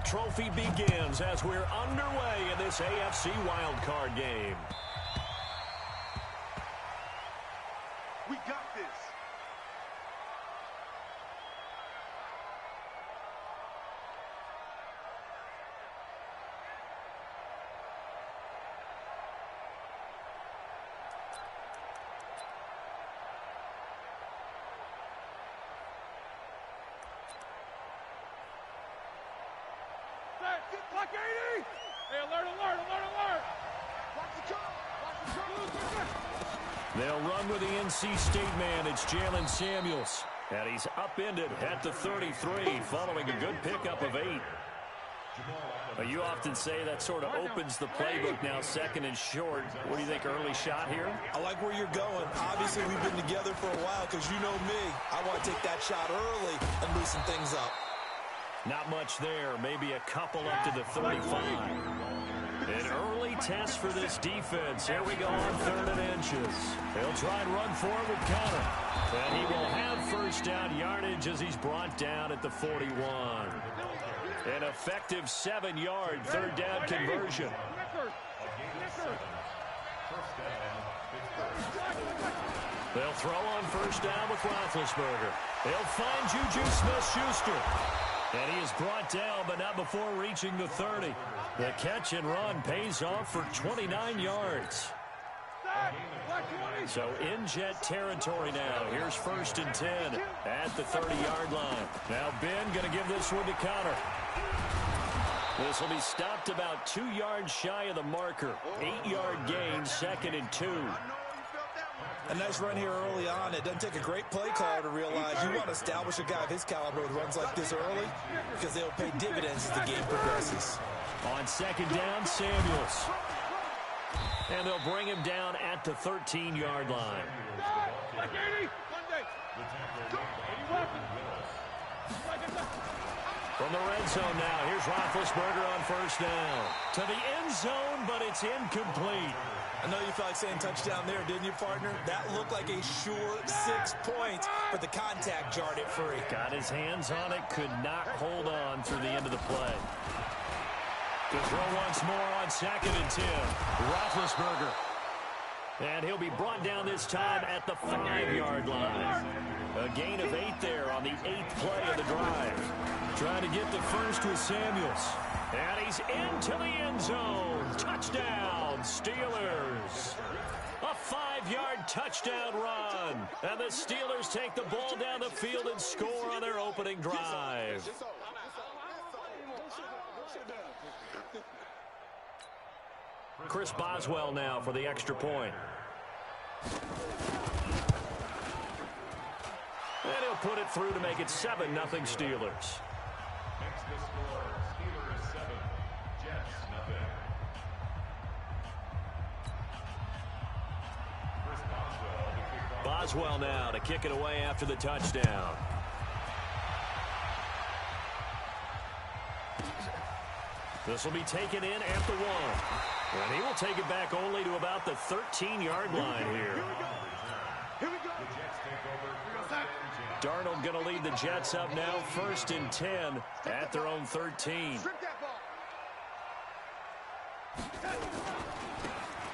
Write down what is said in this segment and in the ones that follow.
trophy begins as we're underway in this AFC wildcard game. We got this. Block 80! Hey, alert, alert, alert, alert! Watch the jump! Watch the jump! They'll run with the NC State man. It's Jalen Samuels. And he's upended at the 33 following a good pickup of 8. You often say that sort of opens the playbook now, second and short. What do you think, early shot here? I like where you're going. Obviously, we've been together for a while because you know me. I want to take that shot early and loosen things up. Not much there. Maybe a couple up to the 35. An early test for this defense. Here we go on 3rd and inches. He'll try and run forward with Connor. And he will have first down yardage as he's brought down at the 41. An effective 7-yard 3rd down conversion. They'll throw on first down with Roethlisberger. They'll find Juju Smith-Schuster. And he is brought down, but not before reaching the 30. The catch and run pays off for 29 yards. So in Jet territory now. Here's 1st and 10 at the 30-yard line. Now Ben going to give this one to Connor. This will be stopped about 2 yards shy of the marker. 8-yard gain, 2nd and 2. A nice run here early on. It doesn't take a great play caller to realize you want to establish a guy of his caliber who runs like this early because they'll pay dividends as the game progresses. On 2nd down, Samuels. And they'll bring him down at the 13-yard line. From the red zone now, here's Roethlisberger on first down. To the end zone, but it's incomplete. I know you felt like saying touchdown there, didn't you, partner? That looked like a sure 6 points, but the contact jarred it free. Got his hands on it, could not hold on through the end of the play. To throw once more on 2nd and 10. Roethlisberger. And he'll be brought down this time at the 5-yard line. A gain of 8 there on the 8th play of the drive. Trying to get the first with Samuels. And he's into the end zone. Touchdown, Steelers. A 5-yard touchdown run. And the Steelers take the ball down the field and score on their opening drive. Chris Boswell now for the extra point. And he'll put it through to make it 7-0 Steelers. Boswell now to kick it away after the touchdown. This will be taken in at the 1. And he will take it back only to about the 13-yard line here. Darnold going to lead the Jets up now, 1st and 10 at their own 13.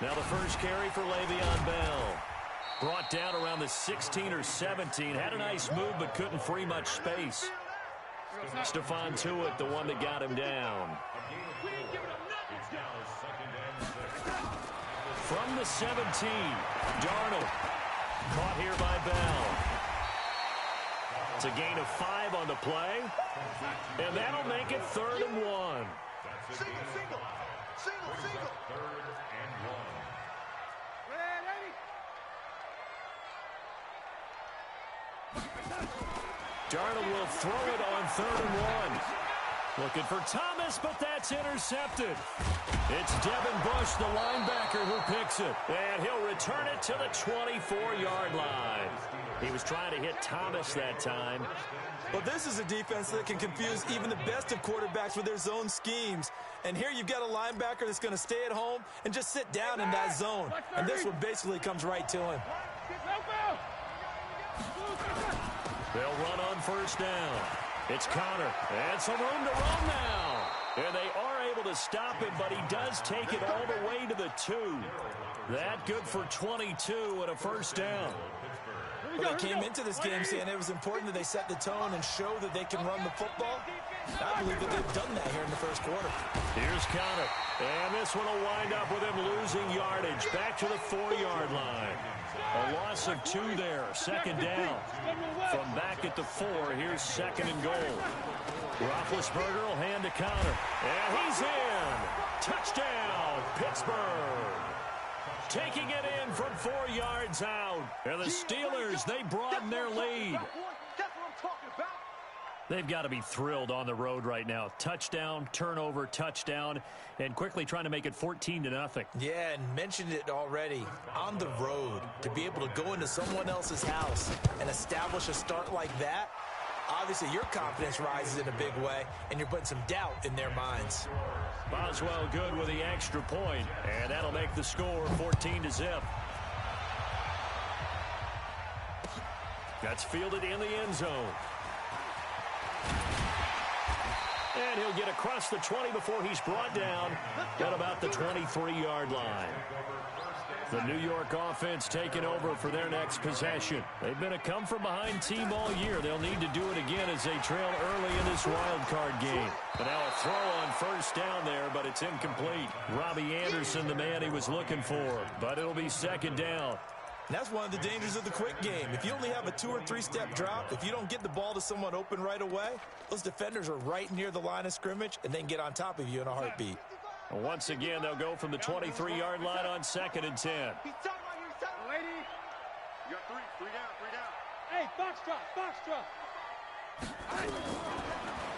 Now the first carry for Le'Veon Bell. Brought down around the 16 or 17. Had a nice move, but couldn't free much space. Stephon Tuitt, the one that got him down. From the 17, Darnold. Caught here by Bell. It's a gain of 5 on the play. And that'll make it 3rd and 1. Single. Darnold will throw it on 3rd and 1. Looking for Thomas, but that's intercepted. It's Devin Bush, the linebacker, who picks it. And he'll return it to the 24-yard line. He was trying to hit Thomas that time. Well, this is a defense that can confuse even the best of quarterbacks with their zone schemes. And here you've got a linebacker that's going to stay at home and just sit down in that zone. And this one basically comes right to him. They'll run on first down. It's Connor. And some room to run now. to stop him, but he does take it all the way to the 2. That good for 22 and a first down. Well, they came into this game saying it was important that they set the tone and show that they can run the football. I believe that they've done that here in the first quarter. Here's Conner. And this one will wind up with him losing yardage. Back to the 4-yard line. A loss of 2 there. Second down. From back at the 4, here's second and goal. Roethlisberger will hand to Conner. And he's in. Touchdown, Pittsburgh. Taking it in from 4 yards out. And the Steelers, they broaden their lead. They've got to be thrilled on the road right now. Touchdown, turnover, touchdown, and quickly trying to make it 14-0. Yeah, and mentioned it already. On the road, to be able to go into someone else's house and establish a start like that, obviously your confidence rises in a big way, and you're putting some doubt in their minds. Boswell good with the extra point, and that'll make the score 14-0. That's fielded in the end zone. And he'll get across the 20 before he's brought down at about the 23-yard line. The New York offense taking over for their next possession. They've been a come-from-behind team all year. They'll need to do it again as they trail early in this wild card game. And now a throw on first down there, but it's incomplete. Robbie Anderson, the man he was looking for, but it'll be second down. And that's one of the dangers of the quick game. If you only have a 2- or 3-step drop, if you don't get the ball to someone open right away, those defenders are right near the line of scrimmage and then get on top of you in a heartbeat. Once again, they'll go from the 23-yard line on 2nd and 10. Lady. You got 3 down. Hey, box drop.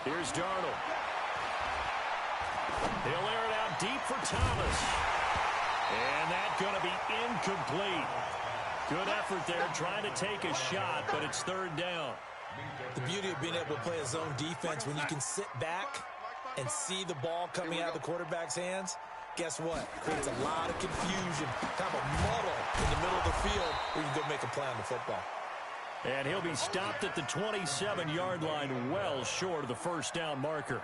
Here's Darnold. He'll air it out deep for Thomas. And that's going to be incomplete. Good effort there trying to take a shot, but it's third down. The beauty of being able to play a zone defense when you can sit back and see the ball coming out of the quarterback's hands, guess what? Creates a lot of confusion, kind of a muddle in the middle of the field where you can go make a play on the football. And he'll be stopped at the 27-yard line, well short of the first down marker.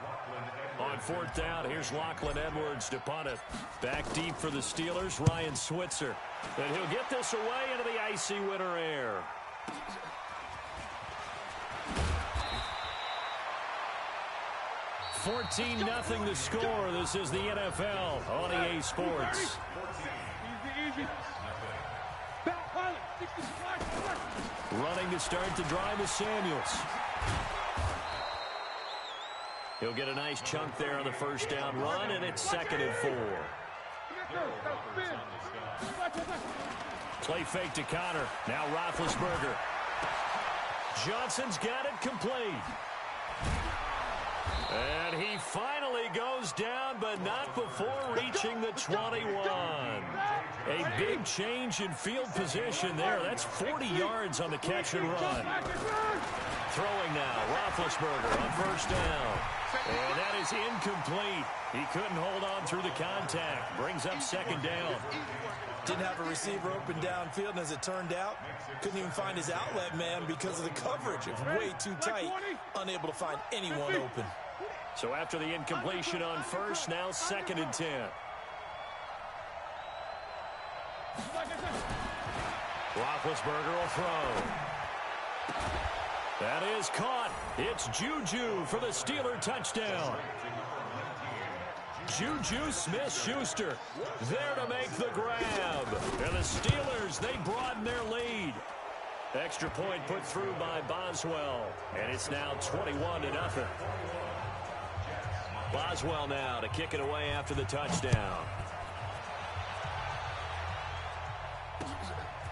On 4th down, here's Lachlan Edwards to punt it. Back deep for the Steelers, Ryan Switzer. And he'll get this away into the icy winter air. $14-0 the score. This is the NFL on EA Sports. Easy. Running to start the drive is Samuels. He'll get a nice chunk there on the first down run, and it's 2nd and 4. Play fake to Conner. Now Roethlisberger. Johnson's got it complete. And he finally goes down, but not before reaching the 21. A big change in field position there. That's 40 yards on the catch and run. Throwing now, Roethlisberger on first down. And that is incomplete. He couldn't hold on through the contact. Brings up second down. Didn't have a receiver open downfield, and as it turned out, couldn't even find his outlet man because of the coverage. It was way too tight, unable to find anyone open. So after the incompletion on first, now 2nd and 10. Roethlisberger will throw. That is caught. It's Juju for the Steeler touchdown. Juju Smith-Schuster there to make the grab. And the Steelers, they broaden their lead. Extra point put through by Boswell. And it's now 21-0. Boswell now to kick it away after the touchdown.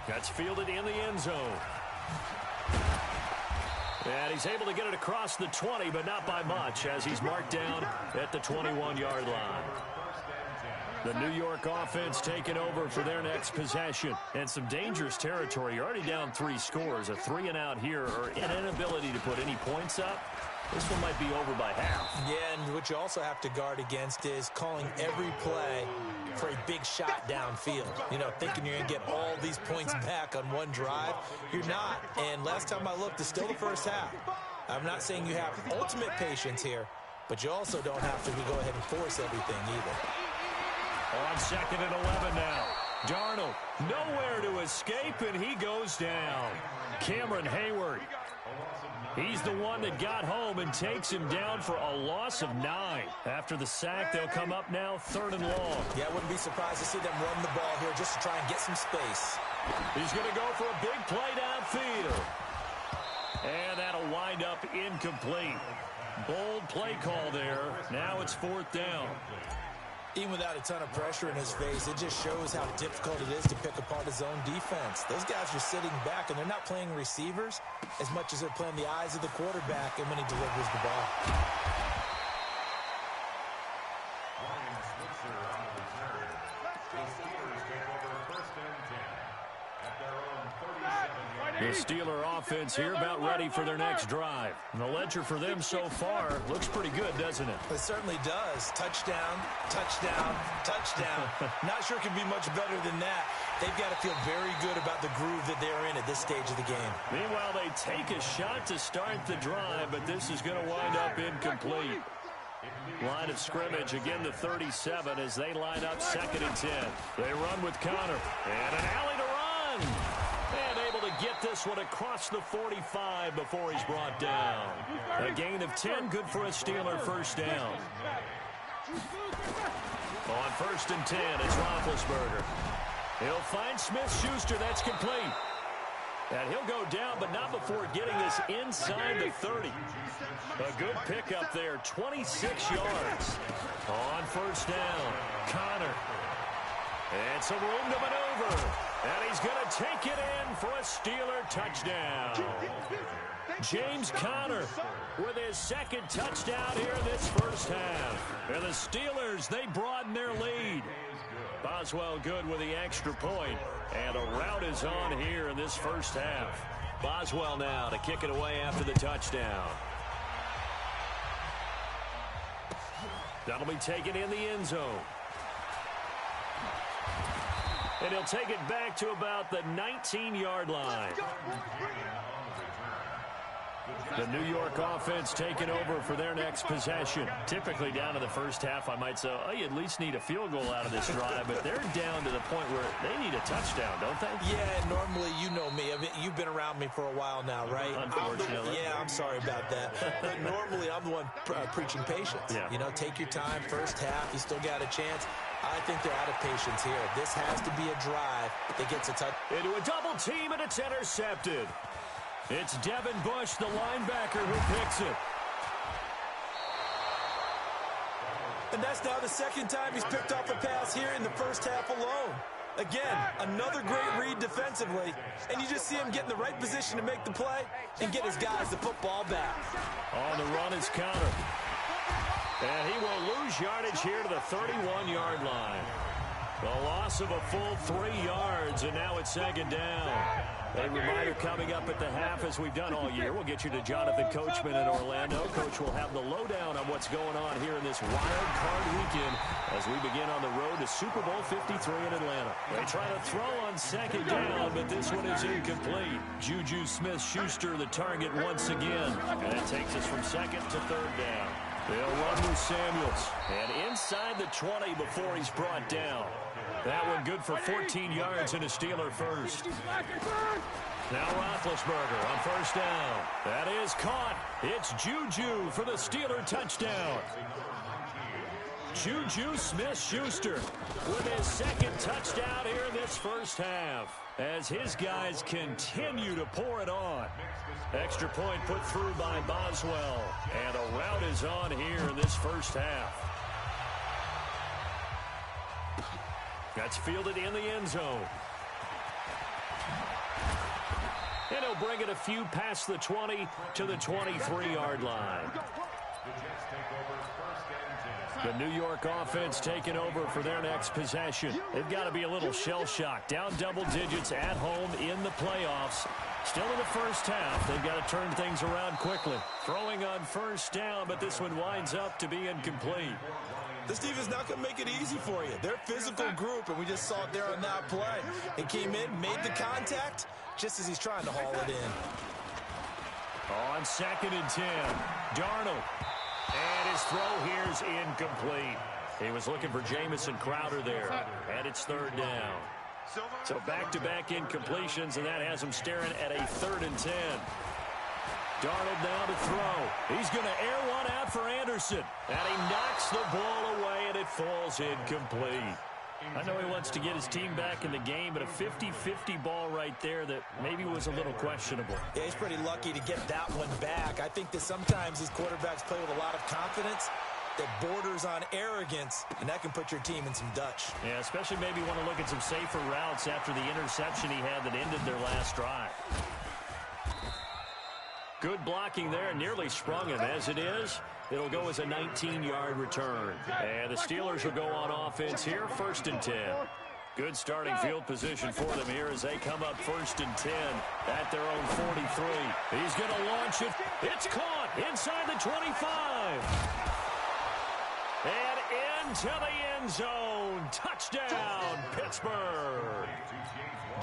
That's fielded in the end zone. And he's able to get it across the 20, but not by much, as he's marked down at the 21-yard line. The New York offense taking over for their next possession. And some dangerous territory. You're already down 3 scores. A 3-and-out here, or an inability to put any points up. This one might be over by half. Yeah, and what you also have to guard against is calling every play for a big shot downfield. You know, thinking you're going to get all these points back on one drive. You're not. And last time I looked, it's still the first half. I'm not saying you have ultimate patience here, but you also don't have to go ahead and force everything either. On 2nd and 11 now. Darnold, nowhere to escape, and he goes down. Cameron Hayward. He's the one that got home and takes him down for a loss of 9. After the sack, they'll come up now 3rd and long. Yeah, I wouldn't be surprised to see them run the ball here just to try and get some space. He's going to go for a big play downfield. And that'll wind up incomplete. Bold play call there. Now it's 4th down. Even without a ton of pressure in his face, it just shows how difficult it is to pick apart his own defense. Those guys are sitting back, and they're not playing receivers as much as they're playing the eyes of the quarterback and when he delivers the ball. The Steeler offense here about ready for their next drive. And the ledger for them so far looks pretty good, doesn't it? It certainly does. Touchdown, touchdown, touchdown. Not sure it can be much better than that. They've got to feel very good about the groove that they're in at this stage of the game. Meanwhile, they take a shot to start the drive, but this is going to wind up incomplete. Line of scrimmage, again the 37 as they line up 2nd and 10. They run with Connor. And an alley to run. And able to get this one across the 45 before he's brought down. A gain of 10, good for a Steeler first down. On 1st and 10, it's Roethlisberger. He'll find Smith-Schuster. That's complete. And he'll go down, but not before getting this inside the 30. A good pickup there, 26 yards. On 1st down, Connor. And some room to maneuver. And he's going to take it in for a Steeler touchdown. James Conner with his 2nd touchdown here in this first half. And the Steelers, they broaden their lead. Boswell good with the extra point. And a rout is on here in this first half. Boswell now to kick it away after the touchdown. That'll be taken in the end zone. And he'll take it back to about the 19-yard line. The New York offense taking over for their next possession. Typically down to the first half, I might say, oh, you at least need a field goal out of this drive, but they're down to the point where they need a touchdown, don't they? Yeah, normally you know me. I mean, you've been around me for a while now, right? Unfortunately. I'm sorry about that. But normally I'm the one preaching patience. Yeah. You know, take your time, first half, you still got a chance. I think they're out of patience here. This has to be a drive that gets a touch. Into a double team, and it's intercepted. It's Devin Bush, the linebacker, who picks it. And that's now the 2nd time he's picked off a pass here in the first half alone. Again, another great read defensively, and you just see him get in the right position to make the play and get his guys the football back. On the run is Connor. And he will lose yardage here to the 31-yard line. The loss of a full 3 yards, and now it's 2nd down. A reminder coming up at the half, as we've done all year. We'll get you to Jonathan Coachman in Orlando. Coach will have the lowdown on what's going on here in this wild card weekend as we begin on the road to Super Bowl 53 in Atlanta. They try to throw on 2nd down, but this one is incomplete. Juju Smith-Schuster the target once again. And that takes us from 2nd to 3rd down. They'll run with Samuels. And inside the 20 before he's brought down. That one good for 14 yards and a Steeler first. Now Roethlisberger on 1st down. That is caught. It's Juju for the Steeler touchdown. Juju Smith-Schuster with his 2nd touchdown here in this first half as his guys continue to pour it on. Extra point put through by Boswell. And a rout is on here in this first half. That's fielded in the end zone. And he'll bring it a few past the 20 to the 23-yard line. The New York offense taking over for their next possession. They've got to be a little shell-shocked. Down double digits at home in the playoffs. Still in the first half. They've got to turn things around quickly. Throwing on 1st down, but this one winds up to be incomplete. This defense not going to make it easy for you. They're a physical group, and we just saw it there on that play. It came in, made the contact, just as he's trying to haul it in. On 2nd and 10, Darnold. And his throw here's incomplete. He was looking for Jamison Crowder there. And it's third down. So back-to-back incompletions, and that has him staring at a 3rd and 10. Darnold now to throw. He's going to air one out for Anderson. And he knocks the ball away, and it falls incomplete. I know he wants to get his team back in the game, but a 50-50 ball right there that maybe was a little questionable. Yeah, he's pretty lucky to get that one back. I think that sometimes these quarterbacks play with a lot of confidence that borders on arrogance, and that can put your team in some Dutch. Yeah, especially maybe want to look at some safer routes after the interception he had that ended their last drive. Good blocking there, nearly sprung him. As it is, it'll go as a 19-yard return. And the Steelers will go on offense here, 1st and 10. Good starting field position for them here as they come up 1st and 10 at their own 43. He's going to launch it. It's caught inside the 25. And into the end zone. Touchdown, Pittsburgh.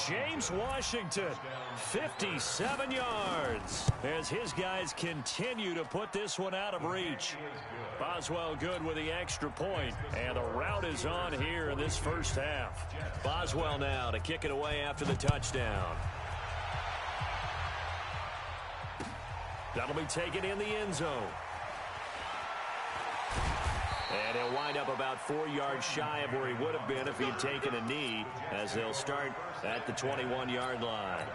James Washington, 57 yards, as his guys continue to put this one out of reach. Boswell good with the extra point, and the route is on here in this first half. Boswell now to kick it away after the touchdown. That'll be taken in the end zone. And he'll wind up about 4 yards shy of where he would have been if he had taken a knee, as they'll start at the 21-yard line.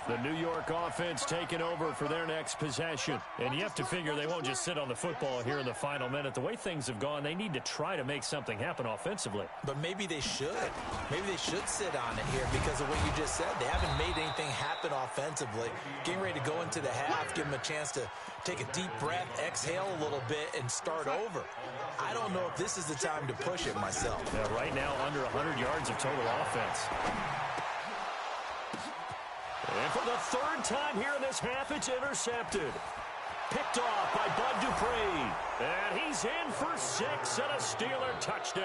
The New York offense taking over for their next possession. And you have to figure they won't just sit on the football here in the final minute. The way things have gone, they need to try to make something happen offensively. But maybe they should. Maybe they should sit on it here because of what you just said. They haven't made anything happen offensively. Getting ready to go into the half, give them a chance to take a deep breath, exhale a little bit, and start over. I don't know if this is the time to push it myself. Yeah, right now, under 100 yards of total offense. And for the 3rd time here in this half, it's intercepted. Picked off by Bud Dupree. And he's in for 6 and a Steeler touchdown.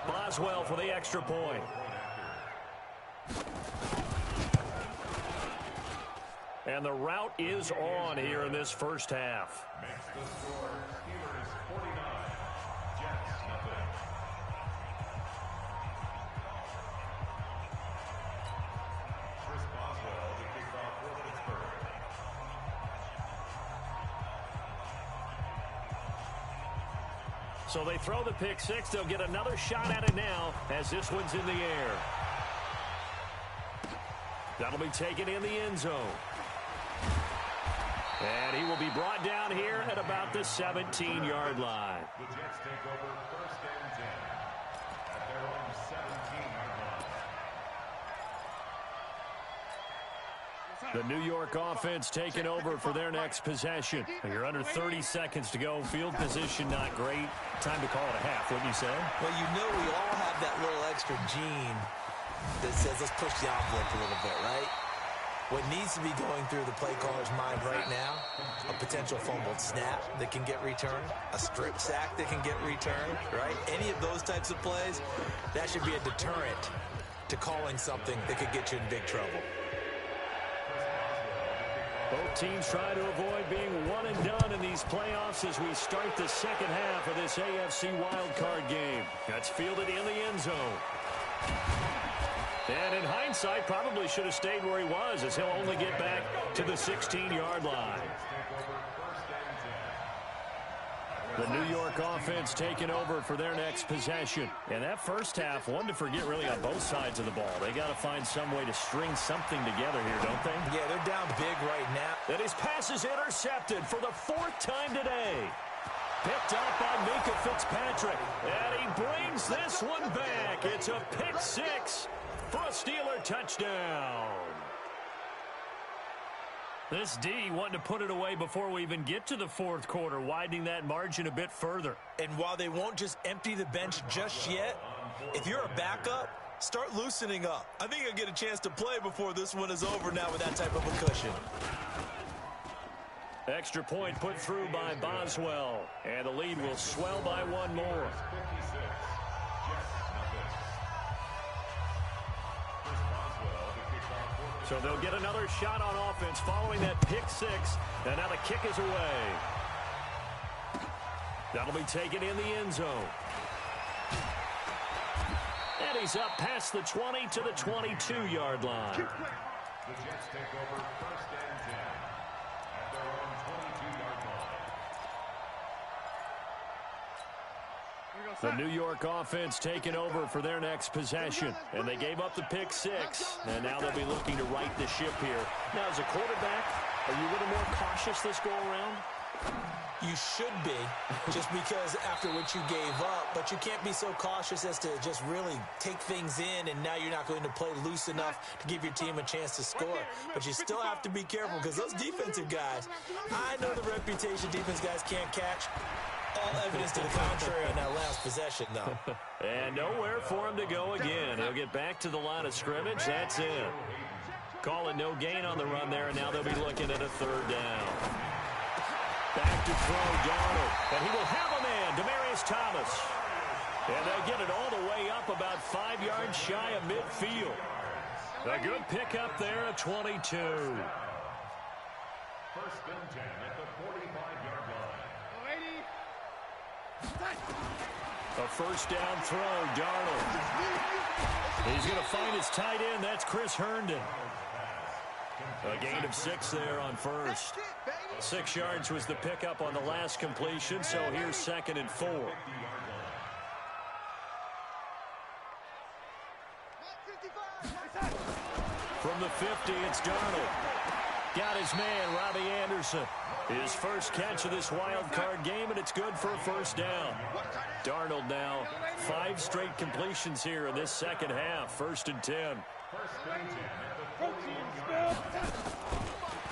Boswell for the extra point. And the route is on here in this first half. Makes the score Steelers 49, Jets nothing. Chris Boswell to kick off for Pittsburgh. So they throw the pick 6. They'll get another shot at it now as this one's in the air. That'll be taken in the end zone. And he will be brought down here at about the 17-yard line. The Jets take over 1st and 10 at their own 17-yard line. The New York offense taking over for their next possession. You're under 30 seconds to go. Field position not great. Time to call it a half, wouldn't you say? Well, you know we all have that little extra gene that says let's push the envelope a little bit, right? What needs to be going through the play caller's mind right now, a potential fumbled snap that can get returned, a strip sack that can get returned, right? Any of those types of plays, that should be a deterrent to calling something that could get you in big trouble. Both teams try to avoid being one and done in these playoffs as we start the second half of this AFC wildcard game. That's fielded in the end zone. And in hindsight, probably should have stayed where he was as he'll only get back to the 16-yard line. The New York offense taking over for their next possession. And that first half, one to forget really on both sides of the ball. They got to find some way to string something together here, don't they? Yeah, they're down big right now. And his pass is intercepted for the 4th time today. Picked up by Minkah Fitzpatrick. And he brings this one back. It's a pick 6 for a Steeler touchdown. This D wanting to put it away before we even get to the 4th quarter, widening that margin a bit further. And while they won't just empty the bench just yet, if you're a backup, start loosening up. I think you'll get a chance to play before this one is over now with that type of a cushion. Extra point put through by Boswell. And the lead will swell by one more. 56. Jets, nothing. Chris Boswell to kick off. So they'll get another shot on offense following that pick six. And now the kick is away. That'll be taken in the end zone. And he's up past the 20 to the 22-yard line. The Jets take over 1st and 10 at their own 22-yard line. The New York offense taking over for their next possession. And they gave up the pick six. And now they'll be looking to right the ship here. Now, as a quarterback, are you a little more cautious this go-around? You should be, just because after what you gave up, but you can't be so cautious as to just really take things in, and now you're not going to play loose enough to give your team a chance to score. But you still have to be careful, because those defensive guys, I know the reputation defense guys can't catch. All evidence to the contrary on that last possession, though. And nowhere for him to go again. He'll get back to the line of scrimmage. That's it. Call it no gain on the run there, and now they'll be looking at a third down. Back to throw, Darnold. And he will have a man, Demaryius Thomas. And they'll get it all the way up about 5 yards shy of midfield. A good pickup there at 22. 1st and 10 at the 45-yard line. A first down throw, Darnold. He's going to find his tight end. That's Chris Herndon. A gain of 6 there on first. 6 yards was the pickup on the last completion, so here's 2nd and 4. From the 50, it's Darnold. Got his man, Robbie Anderson. His first catch of this wild card game, and it's good for a first down. Darnold now 5 straight completions here in this second half. 1st and 10. 1st and 10 at the 41-yard line.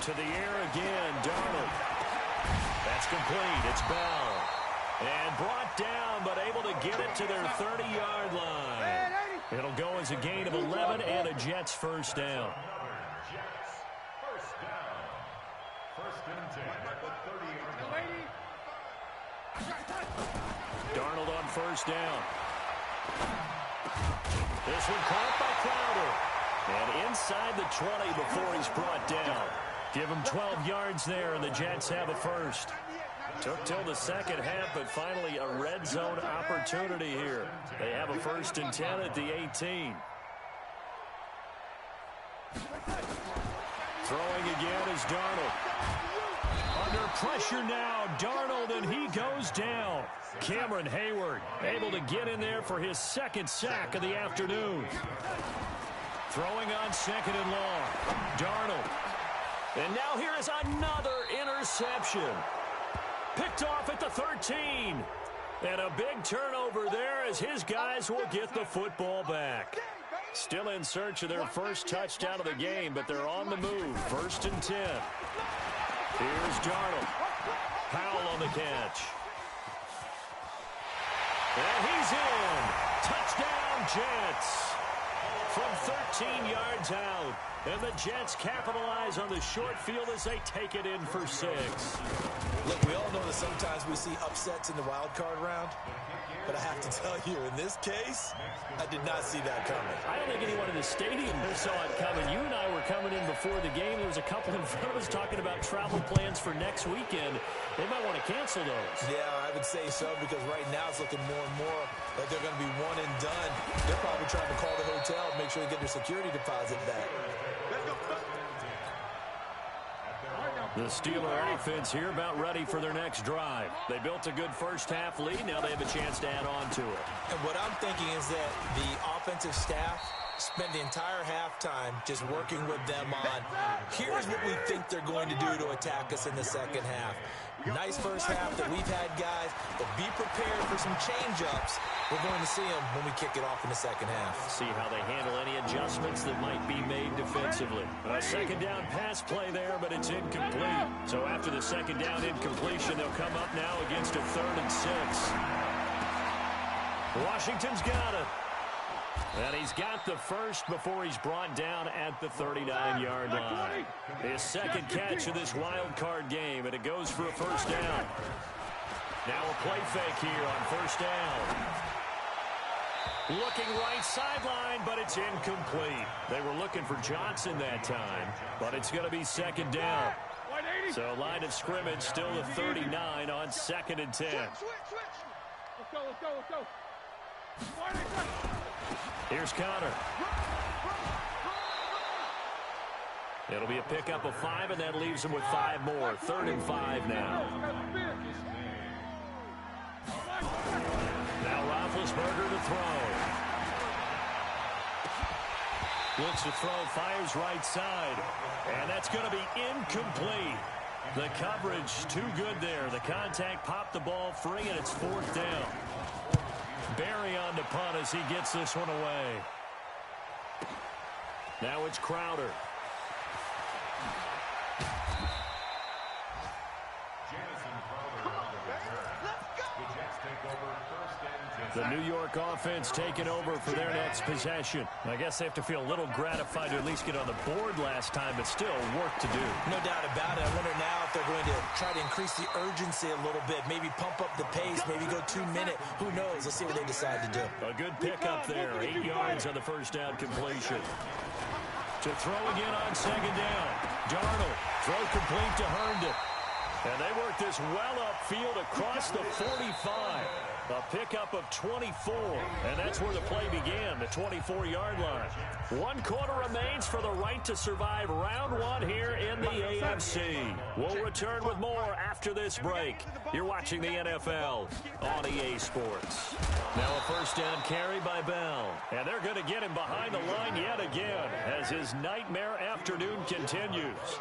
To the air again, Darnold. That's complete. It's Bell. And brought down, but able to get it to their 30-yard line. It'll go as a gain of 11 and a Jets first down. Jets, first down. 1st and 10 at the 30-yard line. Darnold on first down. This one caught by Crowder. And inside the 20 before he's brought down. Give him 12 yards there, and the Jets have a first. Took till the second half, but finally a red zone opportunity here. They have a 1st and 10 at the 18. Throwing again is Darnold. Under pressure now, Darnold, and he goes down. Cameron Hayward able to get in there for his 2nd sack of the afternoon. Throwing on 2nd and long. Darnold. And now here is another interception. Picked off at the 13. And a big turnover there as his guys will get the football back. Still in search of their first touchdown of the game, but they're on the move. 1st and 10. Here's Darnold. Powell on the catch. And he's in. Touchdown, Jets. From 13 yards out. And the Jets capitalize on the short field as they take it in for 6. Look, we all know that sometimes we see upsets in the wild card round, but I have to tell you, in this case, I did not see that coming. I don't think anyone in the stadium saw it coming. You and I were coming in before the game. There was a couple in front of us talking about travel plans for next weekend. They might want to cancel those. Yeah, I would say so, because right now it's looking more and more like they're going to be one and done. They're probably trying to call the hotel and make sure they get their security deposit back. The Steeler offense here about ready for their next drive. They built a good first half lead. Now they have a chance to add on to it. And what I'm thinking is that the offensive staff spent the entire halftime just working with them on, here's what we think they're going to do to attack us in the second half. Nice first half that we've had, guys, but be prepared for some change-ups. We're going to see them when we kick it off in the second half. See how they handle any adjustments that might be made defensively. A second down pass play there, but it's incomplete. So after the second down incompletion, they'll come up now against a 3rd and 6. Washington's got it. And he's got the first before he's brought down at the 39-yard line. His second catch of this wild card game, and it goes for a first down. Now a play fake here on first down. Looking right sideline, but it's incomplete. They were looking for Johnson that time, but it's going to be second down. So line of scrimmage still the 39 on 2nd and 10. Let's go. Here's Connor. It'll be a pickup of 5, and that leaves him with 5 more. 3rd and 5 now. Now Roethlisberger to throw. Looks to throw, fires right side. And that's going to be incomplete. The coverage too good there. The contact popped the ball free, and it's 4th down. Barry on to punt as he gets this one away. Now it's Crowder. The New York offense taking over for their next possession. I guess they have to feel a little gratified to at least get on the board last time, but still work to do. No doubt about it. I wonder now if they're going to try to increase the urgency a little bit, maybe pump up the pace, maybe go 2-minute. Who knows? Let's see what they decide to do. A good pickup there. 8 yards on the first down completion. To throw again on second down. Darnold, throw complete to Herndon. And they work this well upfield across the 45. A pickup of 24, and that's where the play began, the 24-yard line. 1 quarter remains for the right to survive round 1 here in the AFC. We'll return with more after this break. You're watching the NFL on EA Sports. Now a first down carry by Bell, and they're going to get him behind the line yet again as his nightmare afternoon continues.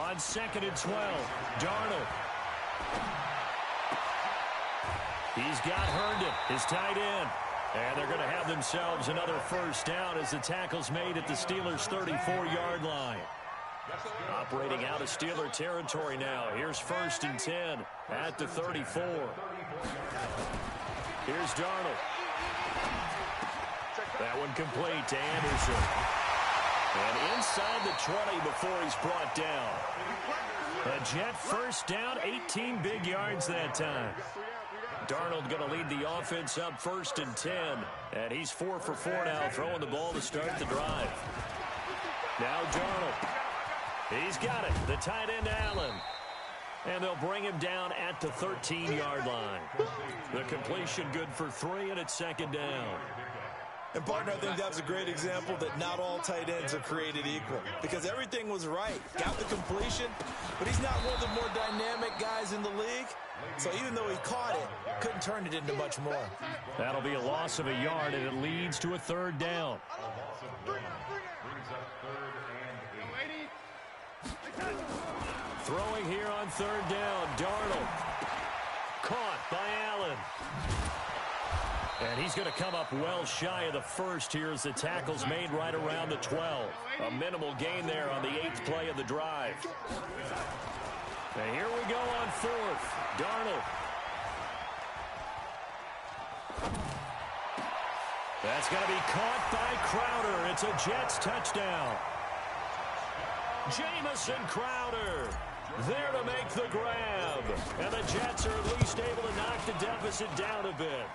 On 2nd and 12, Darnold. He's got Herndon, his tight end. And they're going to have themselves another first down as the tackle's made at the Steelers' 34-yard line. Operating out of Steeler territory now. Here's 1st and 10 at the 34. Here's Darnold. That one complete to Anderson. And inside the 20 before he's brought down. A Jet first down, 18 big yards that time. Darnold going to lead the offense up 1st and 10. And he's 4 for 4 now, throwing the ball to start the drive. Now Darnold. He's got it. The tight end, Allen. And they'll bring him down at the 13-yard line. The completion good for 3, and it's 2nd down. And, partner, I think that was a great example that not all tight ends are created equal because everything was right. Got the completion, but he's not one of the more dynamic guys in the league. So even though he caught it, couldn't turn it into much more. That'll be a loss of a yard, and it leads to a 3rd down. Throwing here on 3rd down, Darnold. Caught by Allen. And he's going to come up well shy of the first here as the tackle's made right around the 12. A minimal gain there on the 8th play of the drive. And here we go on 4th. Darnold. That's going to be caught by Crowder. It's a Jets touchdown. Jamison Crowder there to make the grab. And the Jets are at least able to knock the deficit down a bit.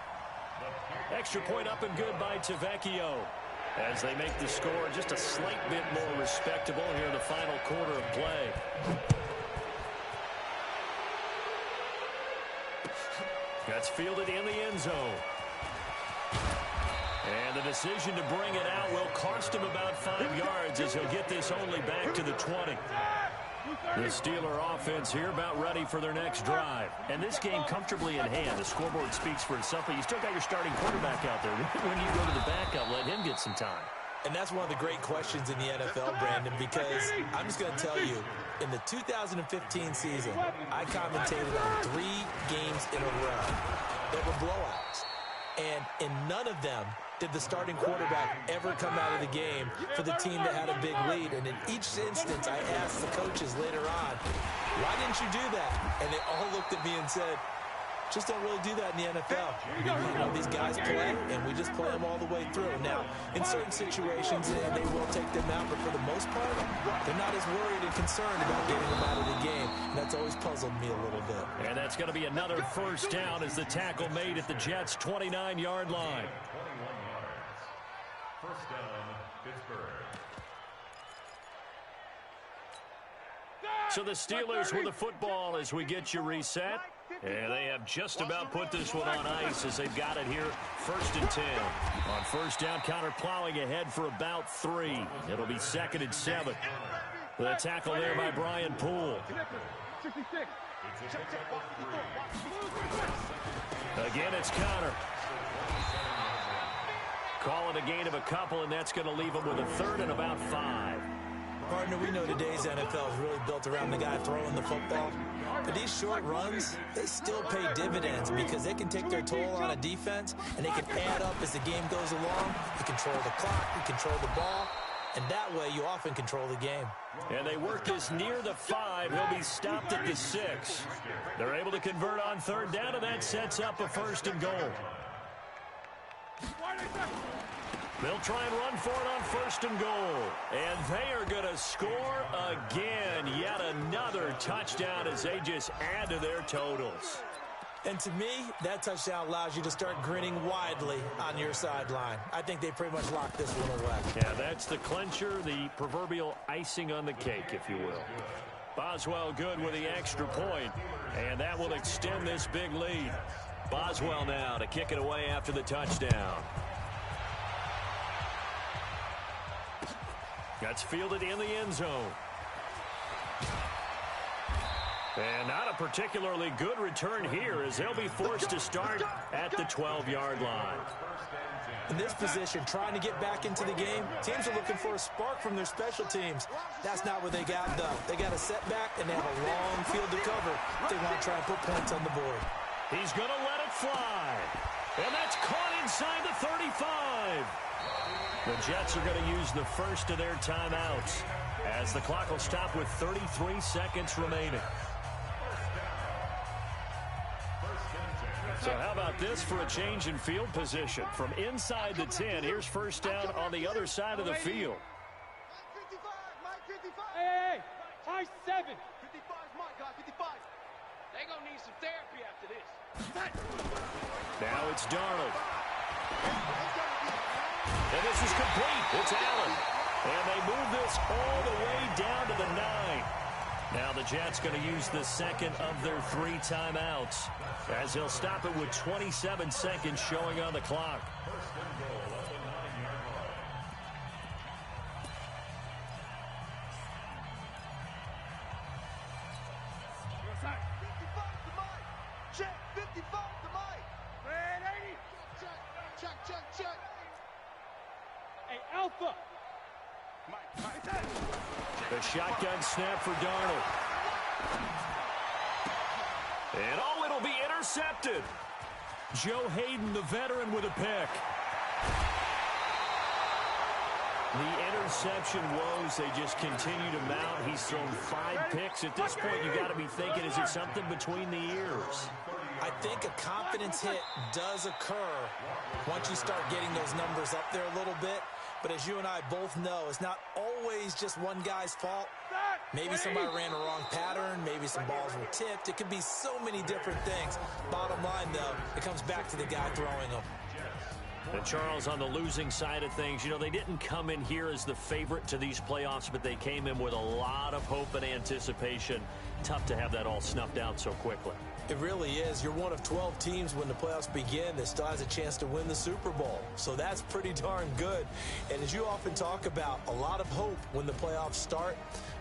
Extra point up and good by Tavecchio as they make the score just a slight bit more respectable here in the final quarter of play. That's fielded in the end zone. And the decision to bring it out will cost him about 5 yards as he'll get this only back to the 20. The Steeler offense here about ready for their next drive. And this game comfortably in hand. The scoreboard speaks for itself, but you still got your starting quarterback out there. When you go to the backup, let him get some time. And that's one of the great questions in the NFL, Brandon, because I'm just going to tell you, in the 2015 season, I commentated on 3 games in a row that were blowouts. And in none of them did the starting quarterback ever come out of the game for the team that had a big lead. And in each instance, I asked the coaches later on, why didn't you do that? And they all looked at me and said, just don't really do that in the NFL. You know, these guys play, and we just play them all the way through. Now, in certain situations, they will take them out, but for the most part, they're not as worried and concerned about getting them out of the game. And that's always puzzled me a little bit. And that's going to be another first down as the tackle made at the Jets' 29-yard line. 21 yards. First down, Pittsburgh. So the Steelers with the football as we get you reset. And they have just about put this one on ice as they've got it here. 1st and 10. On first down, counter plowing ahead for about 3. It'll be 2nd and 7. The tackle there by Brian Poole. 66. Again, it's Connor. Call it a gain of a couple, and that's going to leave them with a 3rd and about 5. Partner, we know today's NFL is really built around the guy throwing the football. But these short runs, they still pay dividends because they can take their toll on a defense, and they can add up as the game goes along. You control the clock, you control the ball, and that way you often control the game. And they work this near the 5. He'll be stopped at the 6. They're able to convert on 3rd down, and that sets up a 1st and goal. They'll try and run for it on 1st and goal. And they are going to score again. Yet another touchdown as they just add to their totals. And to me, that touchdown allows you to start grinning widely on your sideline. I think they pretty much locked this one away. Yeah, that's the clincher, the proverbial icing on the cake, if you will. Boswell good with the extra point, and that will extend this big lead. Boswell now to kick it away after the touchdown. That's fielded in the end zone. And not a particularly good return here as they'll be forced to start at the 12-yard line. In this position, trying to get back into the game, teams are looking for a spark from their special teams. That's not what they got, though. They got a setback, and they have a long field to cover if they want to try and put points on the board. He's going to let it fly. And that's caught inside the 35. The Jets are going to use the first of their timeouts as the clock will stop with 33 seconds remaining. So how about this for a change in field position? From inside the 10, here's first down on the other side of the field. Hey, high 7. 55 Mike, guys, 55. They gonna need some therapy after this. Now it's Darnold. And this is complete. It's Allen. And they move this all the way down to the 9. Now the Jets going to use the second of their 3 timeouts as they'll stop it with 27 seconds showing on the clock. Check, 55 to Mike. Man, 80. Check. Hey, Alpha. The shotgun snap for Darnold. And oh, it'll be intercepted. Joe Hayden, the veteran, with a pick. The interception woes, they just continue to mount. He's thrown 5 picks. At this point, you got to be thinking, is it something between the ears? I think a confidence hit does occur once you start getting those numbers up there a little bit. But as you and I both know, it's not always just one guy's fault. Maybe somebody ran a wrong pattern. Maybe some balls were tipped. It could be so many different things. Bottom line, though, it comes back to the guy throwing them. And Charles, on the losing side of things, you know, they didn't come in here as the favorite to these playoffs, but they came in with a lot of hope and anticipation. Tough to have that all snuffed out so quickly. It really is. You're one of 12 teams when the playoffs begin that still has a chance to win the Super Bowl. So that's pretty darn good. And as you often talk about, a lot of hope when the playoffs start.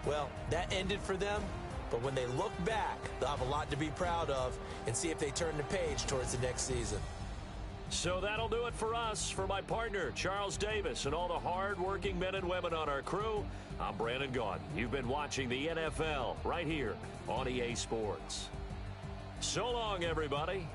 Well, that ended for them. But when they look back, they'll have a lot to be proud of and see if they turn the page towards the next season. So that'll do it for us. For my partner, Charles Davis, and all the hard-working men and women on our crew, I'm Brandon Gaudin. You've been watching the NFL right here on EA Sports. So long, everybody.